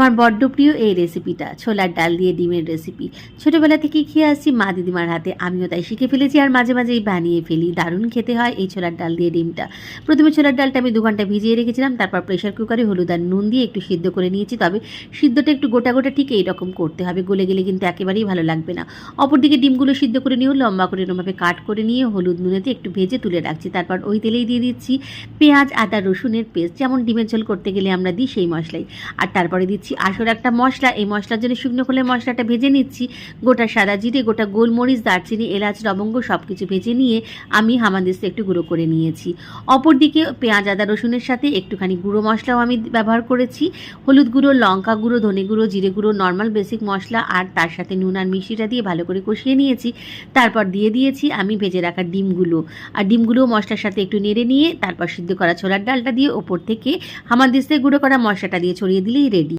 আমার বড্ড প্রিয় এই রেসিপিটা, ছোলার ডাল দিয়ে ডিমের রেসিপি। ছোটবেলা থেকেই খেয়ে আসছি মা দিদিমার হাতে, আমিও তাই শিখে ফেলেছি আর মাঝে মাঝেই বানিয়ে ফেলি। দারুণ খেতে হয় এই ছোলার ডাল দিয়ে ডিমটা। প্রথমে ছোলার ডালটা আমি 2 ঘন্টা ভিজিয়ে রেখেছিলাম, তারপর প্রেশার কুকারে হলুদ আর নুন দিয়ে একটু সিদ্ধ করে নিয়েছি। তবে সিদ্ধটা একটু গোটা গোটা ঠিক এইরকম করতে হবে, গলে গেলে কিন্তু একেবারেই ভালো লাগবে না। অপরদিকে ডিমগুলো সিদ্ধ করে নিয়েও লম্বা করে এরকমভাবে কাট করে নিয়ে হলুদ নুনেতে একটু ভেজে তুলে রাখছি। তারপর ওই তেলেই দিয়ে দিচ্ছি পেঁয়াজ আদা রসুনের পেস্ট, যেমন ডিমের ঝোল করতে গেলে আমরা দিই সেই মশলাই। আর তারপরে দিচ্ছি আসল একটা মশলা। এই মশলার জন্য শুকনো খোলায় মশলাটা ভেজে নিচ্ছি। গোটা সাদা জিরে, গোটা গোলমরিচ, দারচিনি, এলাচ, লবঙ্গ সব কিছু ভেজে নিয়ে আমি হামানদিস্তে একটু গুঁড়ো করে নিয়েছি। অপরদিকে পেঁয়াজ আদা রসুনের সাথে একটুখানি গুঁড়ো মশলাও আমি ব্যবহার করেছি। হলুদ গুঁড়ো, লঙ্কা গুঁড়ো, ধনে গুঁড়ো, জিরে গুঁড়ো, নর্মাল বেসিক মশলা, আর তার সাথে নুন আর মিষ্টিটা দিয়ে ভালো করে কষিয়ে নিয়েছি। তারপর দিয়ে দিয়েছি আমি ভেজে রাখা ডিমগুলো। আর ডিমগুলো মশলার সাথে একটু নেড়ে নিয়ে তারপর সিদ্ধ করা ছোলার ডালটা দিয়ে ওপর থেকে হামানদিস্তে গুঁড়ো করা মশলাটা দিয়ে ছড়িয়ে দিলেই রেডি।